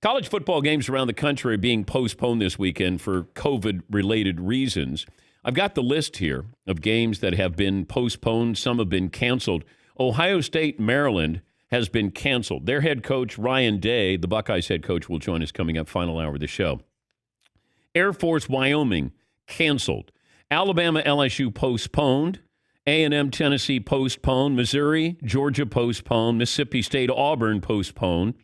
College football games around the country are being postponed this weekend for COVID-related reasons. I've got the list here of games that have been postponed. Some have been canceled. Ohio State, Maryland has been canceled. Their head coach, Ryan Day, the Buckeyes head coach, will join us coming up final hour of the show. Air Force, Wyoming, canceled. Alabama, LSU postponed. A&M, Tennessee postponed. Missouri, Georgia postponed. Mississippi State, Auburn postponed.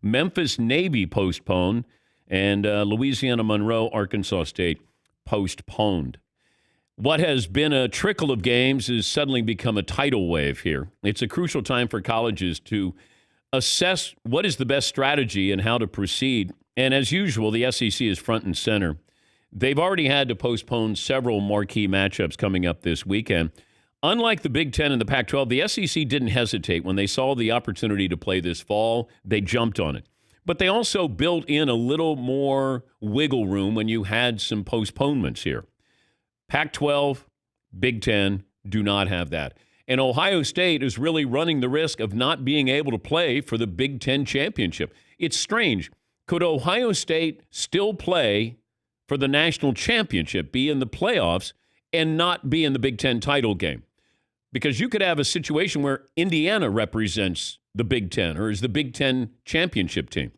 Memphis, Navy postponed. And Louisiana, Monroe, Arkansas State postponed. What has been a trickle of games has suddenly become a tidal wave here. It's a crucial time for colleges to assess what is the best strategy and how to proceed. And as usual, the SEC is front and center. They've already had to postpone several marquee matchups coming up this weekend. Unlike the Big Ten and the Pac-12, the SEC didn't hesitate. When they saw the opportunity to play this fall, they jumped on it. But they also built in a little more wiggle room when you had some postponements here. Pac-12, Big Ten do not have that. And Ohio State is really running the risk of not being able to play for the Big Ten championship. It's strange. Could Ohio State still play for the national championship, be in the playoffs, and not be in the Big Ten title game? Because you could have a situation where Indiana represents the Big Ten or is the Big Ten championship team.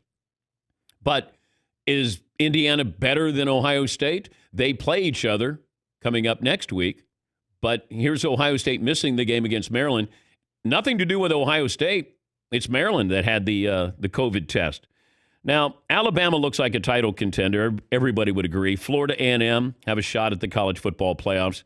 But is Indiana better than Ohio State? They play each other coming up next week. But here's Ohio State missing the game against Maryland. Nothing to do with Ohio State. It's Maryland that had the COVID test. Now, Alabama looks like a title contender. Everybody would agree. Florida A&M have a shot at the college football playoffs.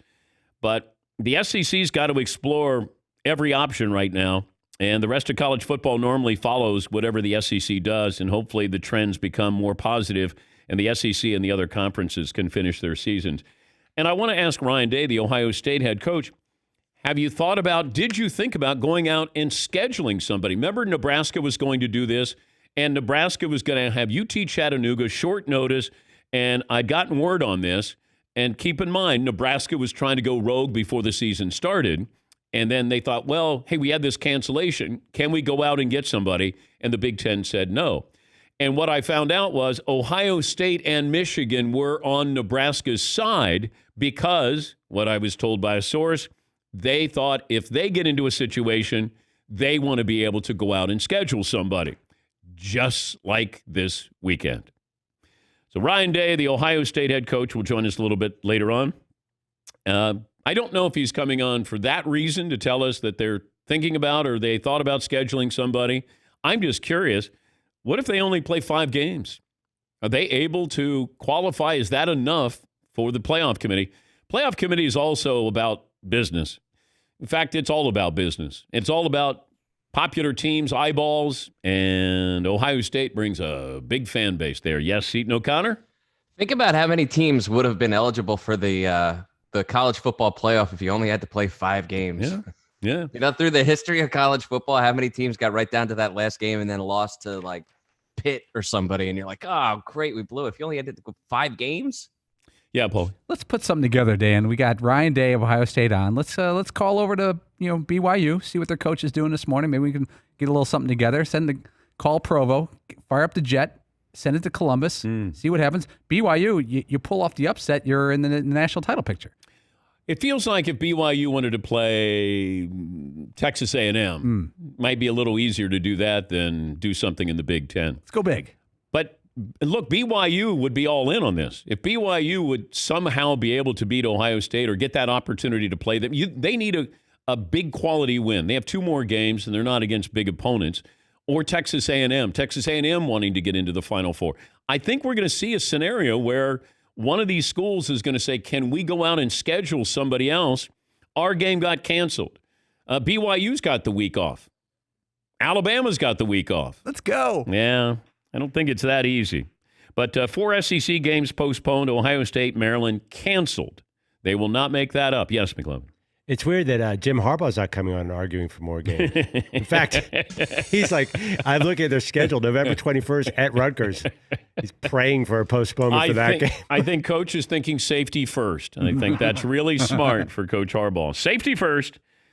But the SEC's got to explore every option right now. And the rest of college football normally follows whatever the SEC does. And hopefully the trends become more positive and the SEC and the other conferences can finish their seasons. And I want to ask Ryan Day, the Ohio State head coach, did you think about going out and scheduling somebody? Remember Nebraska was going to do this, and Nebraska was going to have UT Chattanooga short notice, and I'd gotten word on this. And keep in mind, Nebraska was trying to go rogue before the season started, and then they thought, well, hey, we had this cancellation. Can we go out and get somebody? And the Big Ten said no. And what I found out was Ohio State and Michigan were on Nebraska's side because, what I was told by a source, they thought if they get into a situation, they want to be able to go out and schedule somebody, just like this weekend. So Ryan Day, the Ohio State head coach, will join us a little bit later on. I don't know if he's coming on for that reason to tell us that they're thinking about or they thought about scheduling somebody. I'm just curious. What if they only play 5 games? Are they able to qualify? Is that enough for the playoff committee? Playoff committee is also about business. In fact, it's all about business. It's all about popular teams, eyeballs, and Ohio State brings a big fan base there. Yes, Seton O'Connor? Think about how many teams would have been eligible for the college football playoff if you only had to play 5 games. Yeah. You know, through the history of college football, how many teams got right down to that last game and then lost to like Pitt or somebody, and you're like, oh, great, we blew it. If you only had to go 5 games. Yeah, Paul. Let's put something together, Dan. We got Ryan Day of Ohio State on. Let's call over to BYU, see what their coach is doing this morning. Maybe we can get a little something together. Call Provo, fire up the jet, send it to Columbus, see what happens. BYU, you pull off the upset, you're in the national title picture. It feels like if BYU wanted to play Texas A&M, might be a little easier to do that than do something in the Big Ten. Let's go big. But look, BYU would be all in on this. If BYU would somehow be able to beat Ohio State or get that opportunity to play them, they need a big quality win. They have 2 more games, and they're not against big opponents. Or Texas A&M. Texas A&M wanting to get into the Final Four. I think we're going to see a scenario where one of these schools is going to say, can we go out and schedule somebody else? Our game got canceled. BYU's got the week off. Alabama's got the week off. Let's go. Yeah, I don't think it's that easy. But 4 SEC games postponed. Ohio State, Maryland canceled. They will not make that up. Yes, McLovin. It's weird that Jim Harbaugh's not coming on and arguing for more games. In fact, he's like, I look at their schedule, November 21st at Rutgers. He's praying for a postponement for that game. I think Coach is thinking safety first. And I think that's really smart for Coach Harbaugh. Safety first.